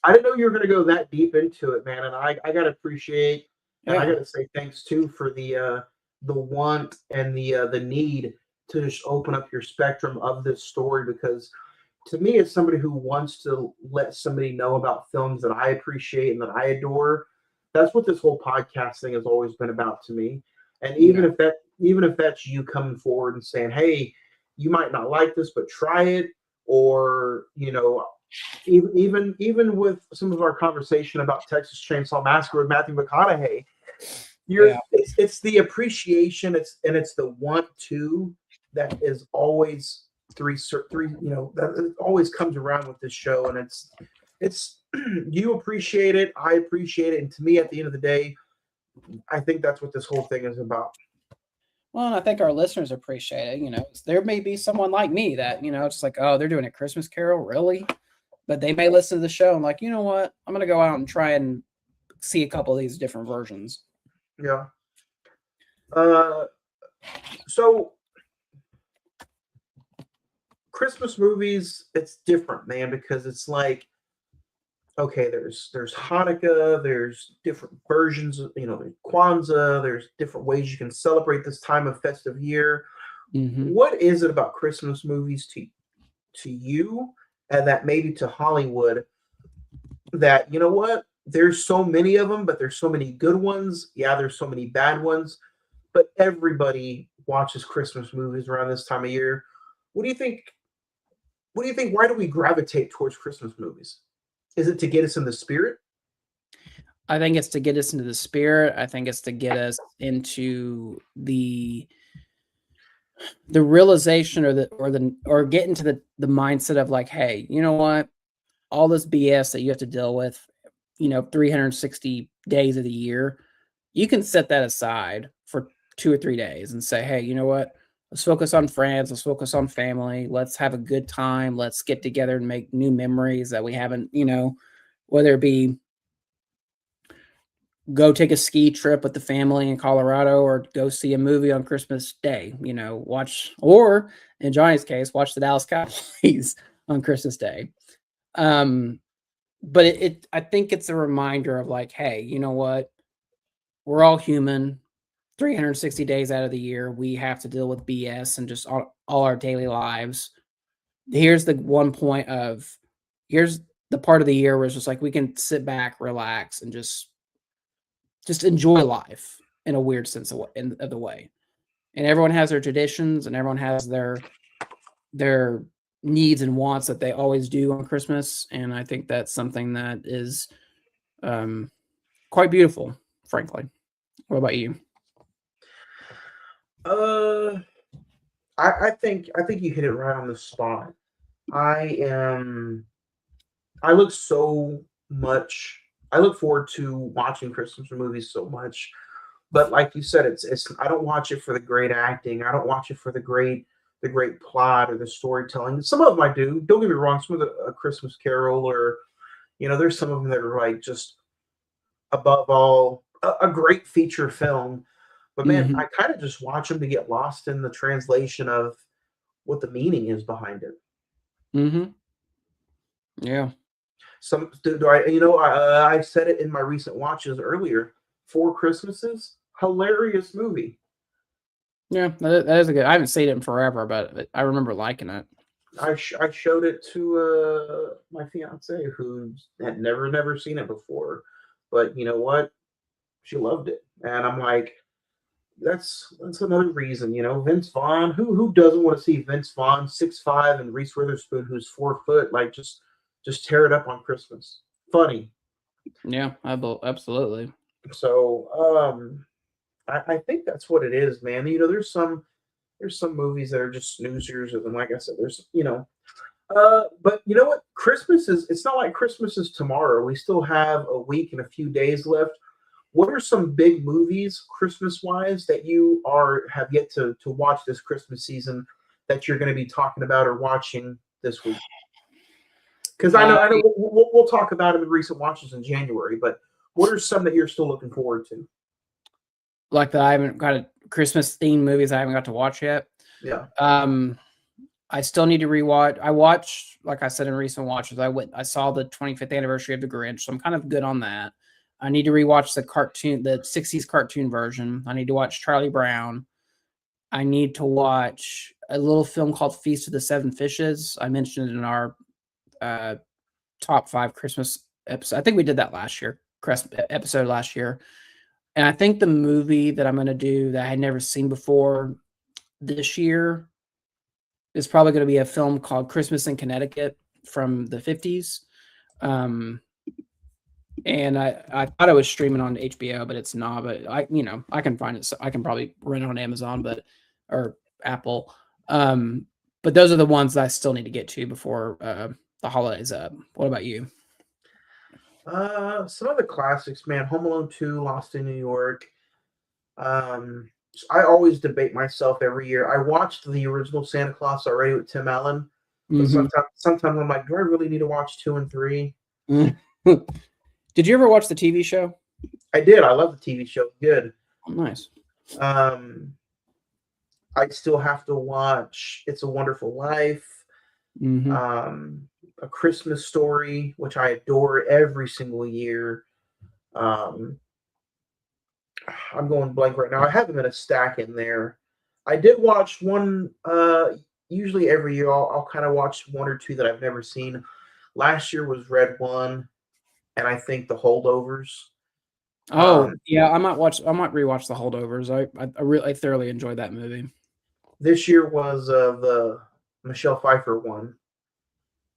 didn't know you were going to go that deep into it, man. And I got to appreciate, and I Yeah. got to say thanks too for the want and the need to just open up your spectrum of this story, because to me, as somebody who wants to let somebody know about films that I appreciate and that I adore, that's what this whole podcast thing has always been about to me. And even if that's you coming forward and saying, "Hey, you might not like this, but try it," or even with some of our conversation about Texas Chainsaw Massacre with Matthew McConaughey, Yeah. it's the appreciation, it's the want to that is always three, that it always comes around with this show. And it's you appreciate it, I appreciate it, and to me, at the end of the day, I think that's what this whole thing is about. Well, and I think our listeners appreciate it. There may be someone like me that, it's like, oh, they're doing a Christmas Carol, really? But they may listen to the show and like, you know what? I'm going to go out and try and see a couple of these different versions. Yeah. So Christmas movies, it's different, man, because it's like, okay, there's Hanukkah, there's different versions of, Kwanzaa, there's different ways you can celebrate this time of festive year. Mm-hmm. What is it about Christmas movies to you, and that maybe to Hollywood, that, you know what, there's so many of them, but there's so many good ones. Yeah, there's so many bad ones, but everybody watches Christmas movies around this time of year. What do you think? Why do we gravitate towards Christmas movies? Is it to get us in the spirit? I think it's to get us into the spirit. I think it's to get us into the realization, or get into the mindset of like, hey, you know what? All this BS that you have to deal with, 360 days of the year, you can set that aside for 2 or 3 days and say, hey, you know what? Let's focus on friends. Let's focus on family. Let's have a good time. Let's get together and make new memories that we haven't, whether it be go take a ski trip with the family in Colorado, or go see a movie on Christmas Day, watch, or in Johnny's case, watch the Dallas Cowboys on Christmas Day. But I think it's a reminder of like, hey, you know what? We're all human. 360 days out of the year, we have to deal with BS and just all our daily lives. Here's the part of the year where it's just like we can sit back, relax, and just enjoy life in a weird sense of the way. And everyone has their traditions, and everyone has their needs and wants that they always do on Christmas. And I think that's something that is quite beautiful, frankly. What about you? I think you hit it right on the spot. I look forward to watching Christmas movies so much, but like you said, it's I don't watch it for the great acting. I don't watch it for the great plot or the storytelling. Some of them I do. Don't get me wrong. Some of the Christmas Carol, or there's some of them that are like just above all a great feature film. But man, I kind of just watch them to get lost in the translation of what the meaning is behind it. Mm-hmm. Yeah. I said it in my recent watches earlier. Four Christmases, hilarious movie. Yeah, that is a good. I haven't seen it in forever, but I remember liking it. I showed it to my fiance, who had never seen it before, but you know what? She loved it, and I'm like, that's another reason. Vince Vaughn. Who doesn't want to see Vince Vaughn 6'5" and Reese Witherspoon, who's 4 foot, like just tear it up on Christmas? Funny. Yeah, absolutely. So I think that's what it is, man. There's some movies that are just snoozers, and then like I said, there's but you know what? It's not like Christmas is tomorrow. We still have a week and a few days left. what are some big movies Christmas wise that you have yet to watch this Christmas season that you're going to be talking about or watching this week? Because I know we'll talk about it in recent watches in January, but what are some that you're still looking forward to? Like that, I haven't got a Christmas themed movies I haven't got to watch yet. Yeah. I still need to rewatch. I watched, like I said in recent watches, I saw the 25th anniversary of The Grinch, so I'm kind of good on that. I need to rewatch the 60s cartoon version. I need to watch Charlie Brown. I need to watch a little film called Feast of the Seven Fishes. I mentioned it in our top 5 Christmas episode. I think we did that episode last year. And I think the movie that I'm going to do that I had never seen before this year is probably going to be a film called Christmas in Connecticut from the 50s. And I thought it was streaming on HBO, but it's not. But I can find it. So I can probably rent it on Amazon, or Apple. But those are the ones that I still need to get to before the holidays up. What about you? Some of the classics, man. Home Alone 2, Lost in New York. I always debate myself every year. I watched the original Santa Claus already with Tim Allen, but sometimes I'm like, do I really need to watch 2 and 3? Did you ever watch the TV show? I did. I love the TV show. Good. Oh, nice. I still have to watch It's a Wonderful Life. A Christmas Story, which I adore every single year. I'm going blank right now. I have them in a stack in there. I did watch one. Usually every year I'll kind of watch 1 or 2 that I've never seen. Last year was Red One, and I think The Holdovers. Oh yeah, I might rewatch The Holdovers. I really thoroughly enjoyed that movie. This year was the Michelle Pfeiffer one.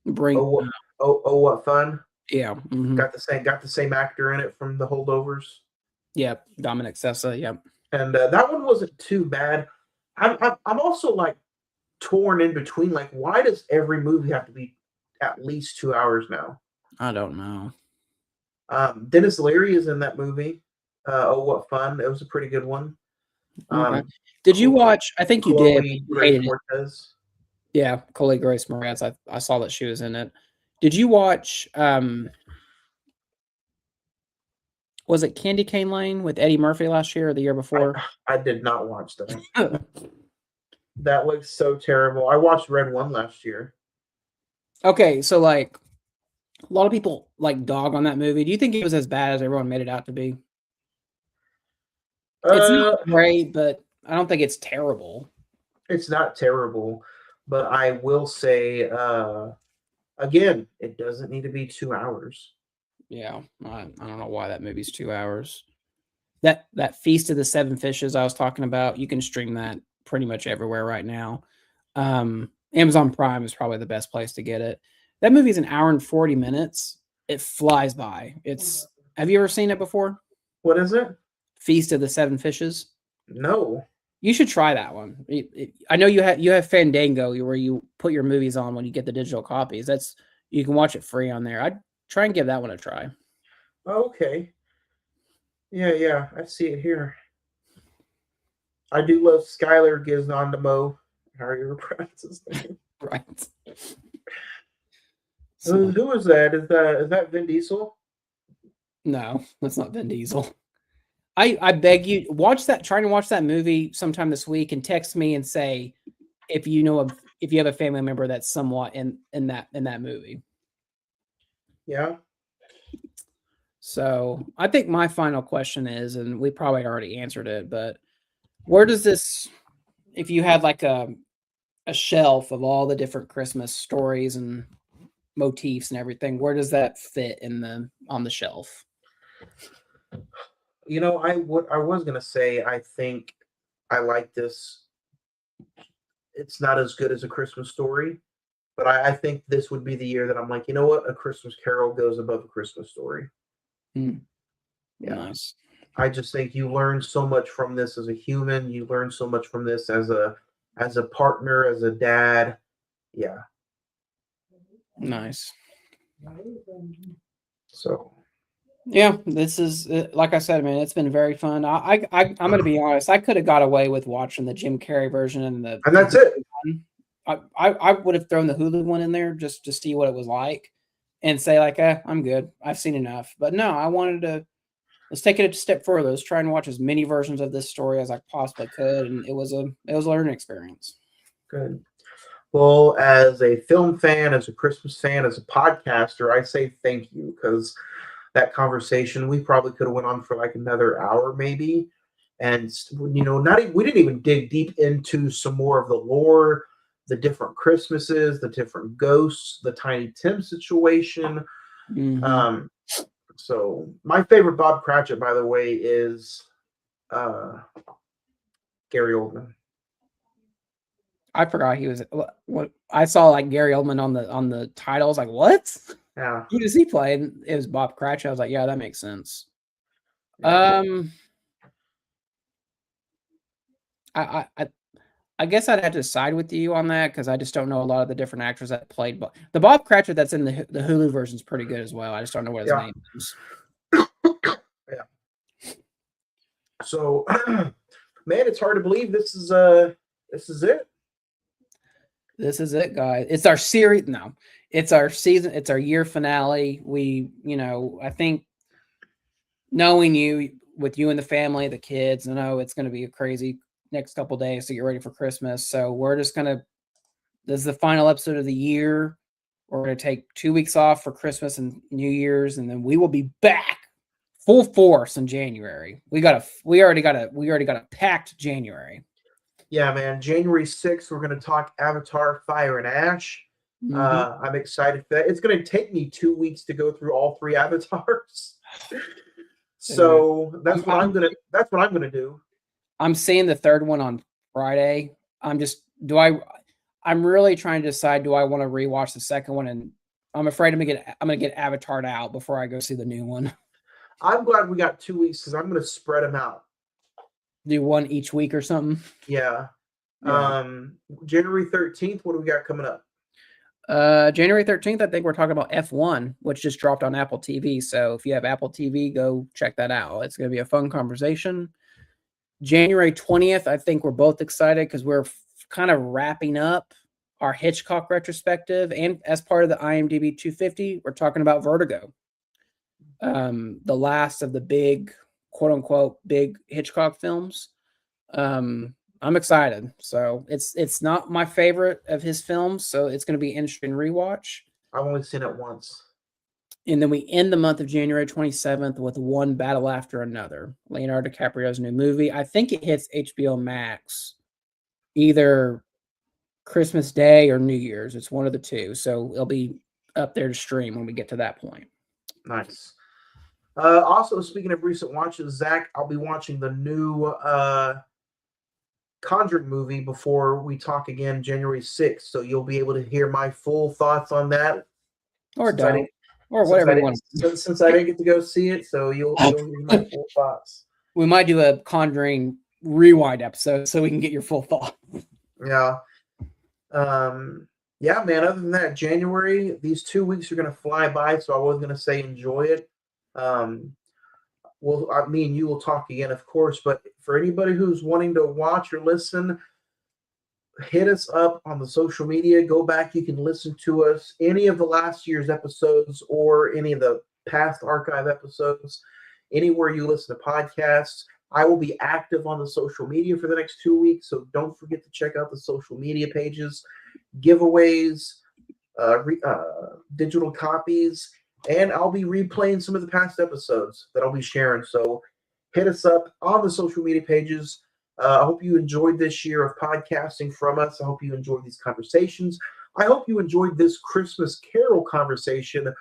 What fun! Yeah, got the same actor in it from The Holdovers. Yep, Dominic Sessa. Yep, and that one wasn't too bad. I'm also like torn in between. Like, why does every movie have to be at least 2 hours now? I don't know. Dennis Leary is in that movie. Oh, what fun! It was a pretty good one. Okay. Did you watch? I think you did. You hated Cortez. It. Yeah, Chloe Grace Moretz. I saw that she was in it. Did you watch? Was it Candy Cane Lane with Eddie Murphy last year or the year before? I did not watch that. That looks so terrible. I watched Red One last year. Okay, so like a lot of people like dog on that movie. Do you think it was as bad as everyone made it out to be? It's not great, but I don't think it's terrible. It's not terrible, but I will say, again, it doesn't need to be 2 hours. Yeah, I don't know why that movie's 2 hours. That Feast of the Seven Fishes I was talking about, you can stream that pretty much everywhere right now. Amazon Prime is probably the best place to get it. That movie's an hour and 40 minutes. It flies by. Have you ever seen it before? What is it? Feast of the Seven Fishes? No. You should try that one. I know you have Fandango where you put your movies on when you get the digital copies. You can watch it free on there. I'd try and give that one a try. Okay. Yeah, I see it here. I do love Skylar Gizondamo. How are you pronounce his name? Right. Who is that? Is that Vin Diesel? No, that's not Vin Diesel. I beg you, try and watch that movie sometime this week and text me and say if you have a family member that's somewhat in that movie. Yeah. So I think my final question is, and we probably already answered it, but where does this, if you had like a shelf of all the different Christmas stories and motifs and everything, where does that fit on the shelf? I was gonna say I think I like this. It's not as good as A Christmas Story, but I think this would be the year that I'm like, you know what, A Christmas Carol goes above A Christmas Story. Yeah. Nice. I just think you learn so much from this as a human. You learn so much from this as a partner, as a dad. Yeah. Nice. So Yeah, this is like I said, man. It's been very fun. I'm going to be honest. I could have got away with watching the Jim Carrey version and the And that's it. one. I would have thrown the Hulu one in there just to see what it was like, and say like, I'm good. I've seen enough. But no, I wanted to. Let's take it a step further. Let's try and watch as many versions of this story as I possibly could, and it was a learning experience. Good. Well, as a film fan, as a Christmas fan, as a podcaster, I say thank you because that conversation we probably could have went on for like another hour maybe, and not even, we didn't even dig deep into some more of the lore, the different Christmases, the different ghosts, the Tiny Tim situation. Mm-hmm. So my favorite Bob Cratchit, by the way, is Gary Oldman. I forgot he was. What I saw like Gary Oldman on the title. I was like, what? Yeah. Who does he play? And it was Bob Cratchit. I was like, yeah, that makes sense. Yeah. I guess I'd have to side with you on that because I just don't know a lot of the different actors that played. But the Bob Cratchit that's in the Hulu version is pretty good as well. I just don't know what his name is. Yeah. So, man, it's hard to believe this is it. This is it, guys. It's our series. No, it's our season. It's our year finale. We, I think knowing you with you and the family, the kids, I know it's going to be a crazy next couple days to get ready for Christmas. So we're just going to, this is the final episode of the year. We're going to take 2 weeks off for Christmas and New Year's, and then we will be back full force in January. We already got a packed January. Yeah, man. January 6th, we're going to talk Avatar, Fire and Ash. Mm-hmm. I'm excited for that. It's going to take me 2 weeks to go through all 3 avatars. So that's what I'm gonna do. I'm seeing the third one on Friday. I'm really trying to decide, do I want to rewatch the second one? And I'm afraid I'm gonna get Avatared out before I go see the new one. I'm glad we got 2 weeks because I'm gonna spread them out. Do one each week or something. Yeah. January 13th, what do we got coming up? January 13th, I think we're talking about F1, which just dropped on Apple TV. So if you have Apple TV, go check that out. It's going to be a fun conversation. January 20th, I think we're both excited because we're kind of wrapping up our Hitchcock retrospective. And as part of the IMDb 250, we're talking about Vertigo. The last of the big, quote unquote, big Hitchcock films. I'm excited. So it's not my favorite of his films, so it's going to be an interesting rewatch. I've only seen it once. And then we end the month of January 27th with One Battle After Another, Leonardo DiCaprio's new movie. I think it hits HBO Max either Christmas Day or New Year's. It's one of the two. So it'll be up there to stream when we get to that point. Nice. Also, speaking of recent watches, Zach, I'll be watching the new Conjuring movie before we talk again January 6th. So you'll be able to hear my full thoughts on that. Or don't. Or whatever you want. Since I didn't get to go see it, so you'll hear my full thoughts. We might do a Conjuring rewind episode so we can get your full thought. Yeah. Yeah, man, other than that, January, these 2 weeks are going to fly by, so I was going to say enjoy it. Well, me and you will talk again, of course, but for anybody who's wanting to watch or listen, hit us up on the social media. Go back. You can listen to us, any of the last year's episodes or any of the past archive episodes, anywhere you listen to podcasts. I will be active on the social media for the next 2 weeks, so don't forget to check out the social media pages, giveaways, digital copies, and I'll be replaying some of the past episodes that I'll be sharing. So hit us up on the social media pages. I hope you enjoyed this year of podcasting from us. I hope you enjoyed these conversations. I hope you enjoyed this Christmas Carol conversation.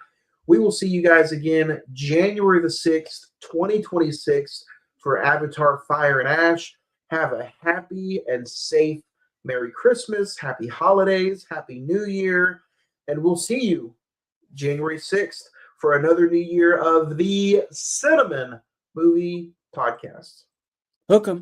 We will see you guys again January the 6th, 2026 for Avatar Fire and Ash. Have a happy and safe Merry Christmas, Happy Holidays, Happy New Year, and we'll see you January 6th for another new year of the Cine-Men Movie Podcast. Hook 'em.